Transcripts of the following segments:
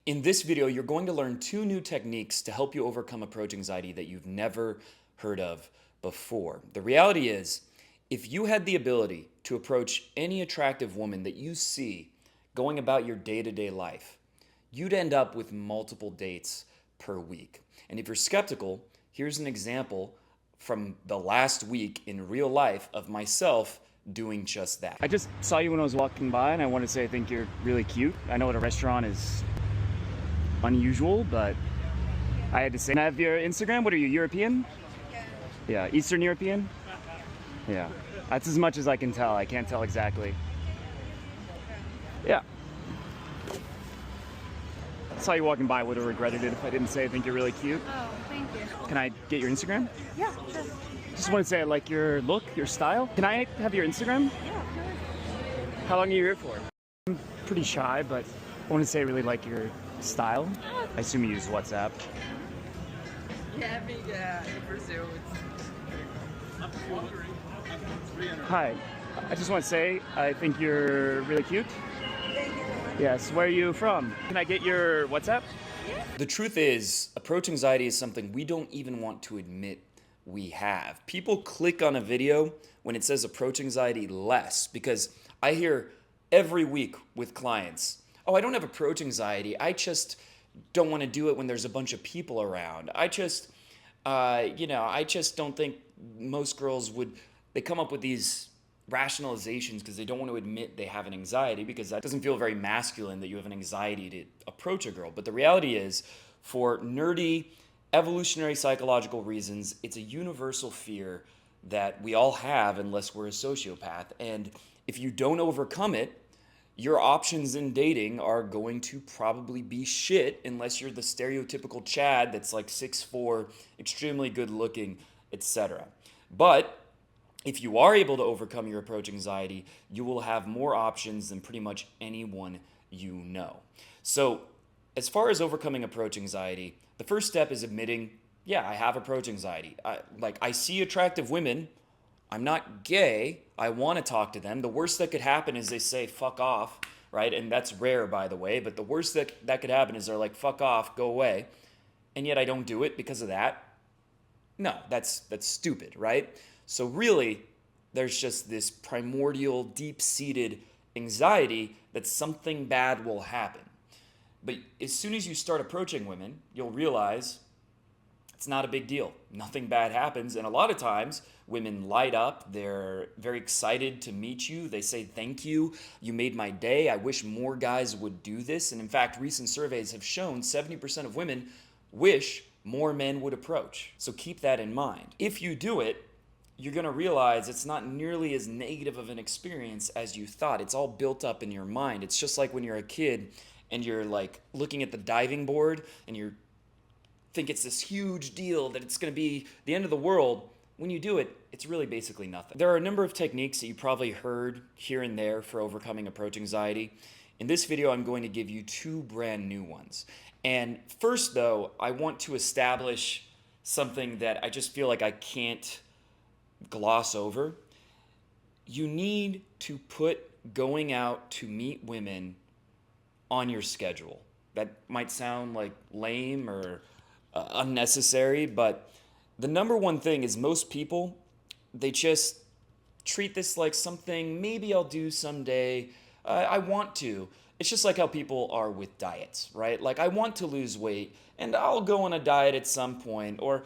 In this video, you're going to learn 2 new techniques to help you overcome approach anxiety that you've never heard of before. The reality is, if you had the ability to approach any attractive woman that you see going about your day-to-day life, you'd end up with multiple dates per week. And if you're skeptical, here's an example from the last week in real life of myself doing just that. I just saw you when I was walking by, and I want to say I think you're really cute. I know at a restaurant is unusual, but I had to say. Can I have your Instagram? What are you, European? Yeah, Eastern European? Yeah, that's as much as I can tell. I can't tell exactly. Yeah. I saw you walking by. I would have regretted it if I didn't say I think you're really cute. Oh, thank you. Can I get your Instagram? Yeah, sure. Just want to say I like your look, your style. Can I have your Instagram? Yeah, sure. How long are you here for? I'm pretty shy, but I want to say I really like your style. I assume you use WhatsApp. Yeah, in Brazil Hi, I just want to say I think you're really cute. Yes, where are you from? Can I get your WhatsApp? The truth is, approach anxiety is something we don't even want to admit we have. People click on a video when it says approach anxiety less, because I hear every week with clients, oh, I don't have approach anxiety. I just don't want to do it when there's a bunch of people around. I just don't think most girls would, they come up with these rationalizations because they don't want to admit they have an anxiety, because that doesn't feel very masculine that you have an anxiety to approach a girl. But the reality is, for nerdy, evolutionary psychological reasons, it's a universal fear that we all have unless we're a sociopath. And if you don't overcome it, your options in dating are going to probably be shit unless you're the stereotypical Chad that's like 6'4", extremely good looking, etc. But if you are able to overcome your approach anxiety, you will have more options than pretty much anyone you know. So as far as overcoming approach anxiety, the first step is admitting, yeah, I have approach anxiety. I see attractive women. I'm not gay. I want to talk to them. The worst that could happen is they say, fuck off, right? And that's rare, by the way. But the worst that could happen is they're like, fuck off, go away. And yet I don't do it because of that. No, that's stupid, right? So really, there's just this primordial, deep-seated anxiety that something bad will happen. But as soon as you start approaching women, you'll realize it's not a big deal. Nothing bad happens. And a lot of times, women light up. They're very excited to meet you. They say, thank you. You made my day. I wish more guys would do this. And in fact, recent surveys have shown 70% of women wish more men would approach. So keep that in mind. If you do it, you're going to realize it's not nearly as negative of an experience as you thought. It's all built up in your mind. It's just like when you're a kid and you're like looking at the diving board and you think it's this huge deal, that it's going to be the end of the world. When you do it, it's really basically nothing. There are a number of techniques that you probably heard here and there for overcoming approach anxiety. In this video, I'm going to give you 2 brand new ones. And first, though, I want to establish something that I just feel like I can't gloss over. You need to put going out to meet women on your schedule. That might sound like lame or unnecessary, but the number one thing is most people, they just treat this like something maybe I'll do someday. I want to. It's just like how people are with diets, right? Like, I want to lose weight and I'll go on a diet at some point. Or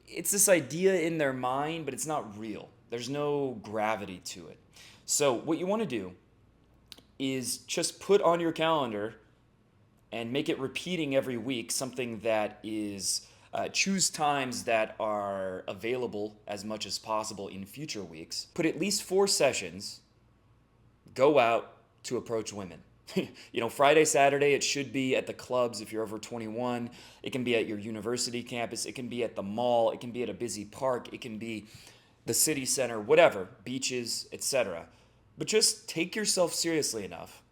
it's this idea in their mind, but it's not real. There's no gravity to it. So what you want to do is just put on your calendar and make it repeating every week, something that is, choose times that are available as much as possible in future weeks. Put at least 4 sessions, go out to approach women. Friday, Saturday, it should be at the clubs if you're over 21. It can be at your university campus. It can be at the mall. It can be at a busy park. It can be the city center, whatever, beaches, etc. But just take yourself seriously enough,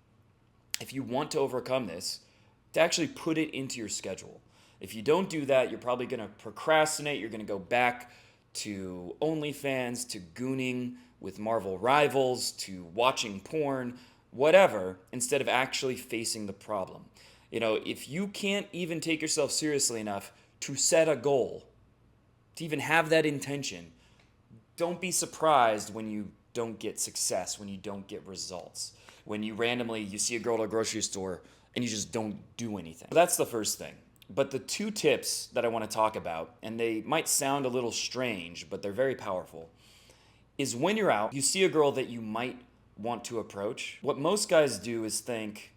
if you want to overcome this, to actually put it into your schedule. If you don't do that, you're probably going to procrastinate. You're going to go back to OnlyFans, to gooning with Marvel rivals, to watching porn, whatever, instead of actually facing the problem. If you can't even take yourself seriously enough to set a goal, to even have that intention, don't be surprised when you don't get success, when you don't get results, when you see a girl at a grocery store and you just don't do anything. That's the first thing. But the two tips that I want to talk about, and they might sound a little strange, but they're very powerful, is when you're out, you see a girl that you might want to approach. What most guys do is think,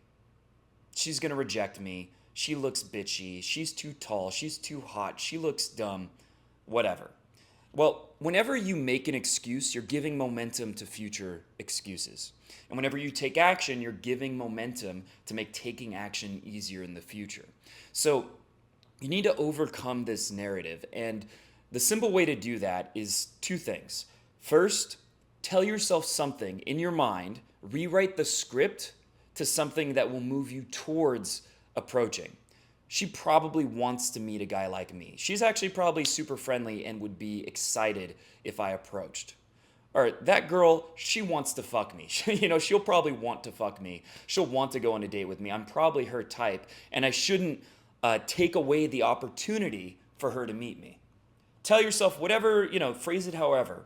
she's gonna reject me, she looks bitchy, she's too tall, she's too hot, she looks dumb, whatever. Well, whenever you make an excuse, you're giving momentum to future excuses. And whenever you take action, you're giving momentum to make taking action easier in the future. So you need to overcome this narrative. And the simple way to do that is two things. First, tell yourself something in your mind, rewrite the script to something that will move you towards approaching. She probably wants to meet a guy like me. She's actually probably super friendly and would be excited if I approached. Or that girl, she wants to fuck me. She'll probably want to fuck me. She'll want to go on a date with me. I'm probably her type, and I shouldn't take away the opportunity for her to meet me. Tell yourself whatever, phrase it however,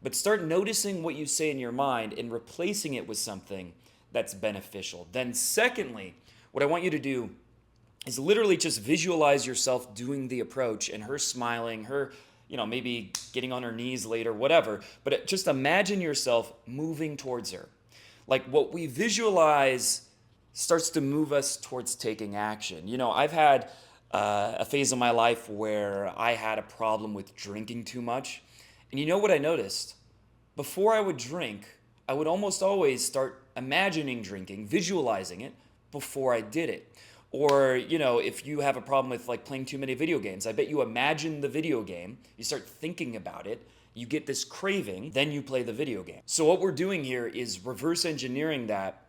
but start noticing what you say in your mind and replacing it with something that's beneficial. Then secondly, what I want you to do is literally just visualize yourself doing the approach and her smiling, her, maybe getting on her knees later, whatever. But just imagine yourself moving towards her. Like what we visualize starts to move us towards taking action. I've had a phase of my life where I had a problem with drinking too much. And you know what I noticed? Before I would drink, I would almost always start imagining drinking, visualizing it before I did it. Or, if you have a problem with like playing too many video games, I bet you imagine the video game, you start thinking about it, you get this craving, then you play the video game. So what we're doing here is reverse engineering that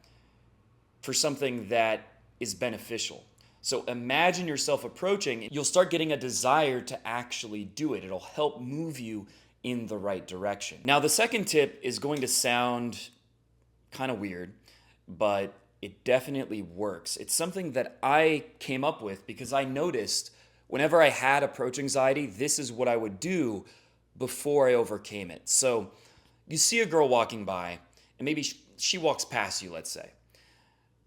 for something that is beneficial. So imagine yourself approaching, you'll start getting a desire to actually do it. It'll help move you in the right direction. Now, the second tip is going to sound kind of weird, but it definitely works. It's something that I came up with because I noticed whenever I had approach anxiety, this is what I would do before I overcame it. So you see a girl walking by, and maybe she walks past you, let's say.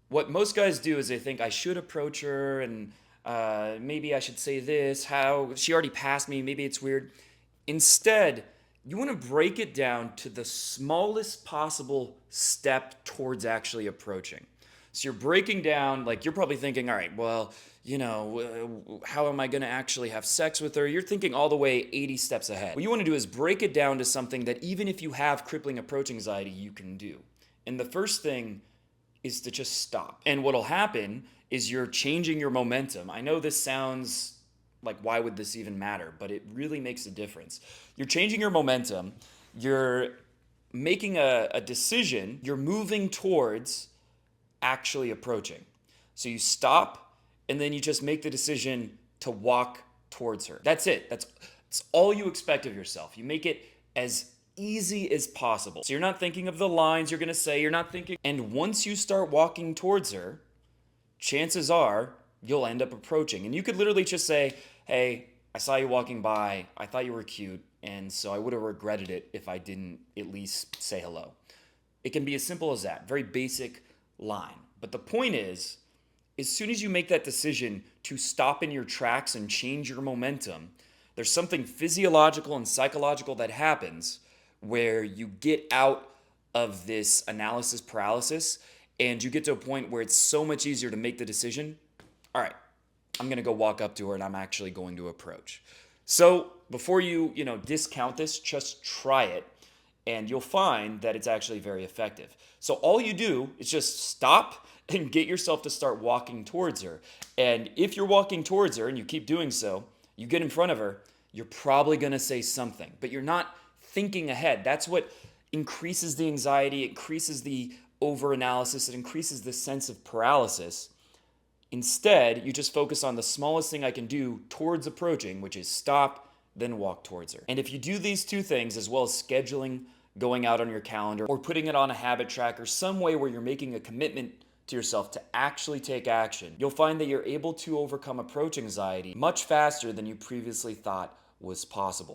What most guys do is they think I should approach her, and maybe I should say this, how she already passed me, maybe it's weird. Instead, you want to break it down to the smallest possible step towards actually approaching. So you're breaking down, like you're probably thinking, all right, well, how am I going to actually have sex with her? You're thinking all the way 80 steps ahead. What you want to do is break it down to something that even if you have crippling approach anxiety, you can do. And the first thing is to just stop. And what'll happen is you're changing your momentum. I know this sounds like, why would this even matter? But it really makes a difference. You're changing your momentum. You're making a decision. You're moving towards actually approaching. So you stop, and then you just make the decision to walk towards her. That's it. That's all you expect of yourself. You make it as easy as possible. So you're not thinking of the lines you're going to say. You're not thinking. And once you start walking towards her, chances are you'll end up approaching. And you could literally just say, hey, I saw you walking by. I thought you were cute. And so I would have regretted it if I didn't at least say hello. It can be as simple as that. Very basic line. But the point is, as soon as you make that decision to stop in your tracks and change your momentum, there's something physiological and psychological that happens where you get out of this analysis paralysis and you get to a point where it's so much easier to make the decision, all right, I'm going to go walk up to her and I'm actually going to approach. So before you discount this, just try it and you'll find that it's actually very effective. So all you do is just stop and get yourself to start walking towards her. And if you're walking towards her and you keep doing so, you get in front of her, you're probably going to say something, but you're not thinking ahead. That's what increases the anxiety, it increases the overanalysis, it increases the sense of paralysis. Instead, you just focus on the smallest thing I can do towards approaching, which is stop, then walk towards her. And if you do these two things, as well as scheduling, going out on your calendar, or putting it on a habit tracker, some way where you're making a commitment to yourself to actually take action, you'll find that you're able to overcome approach anxiety much faster than you previously thought was possible.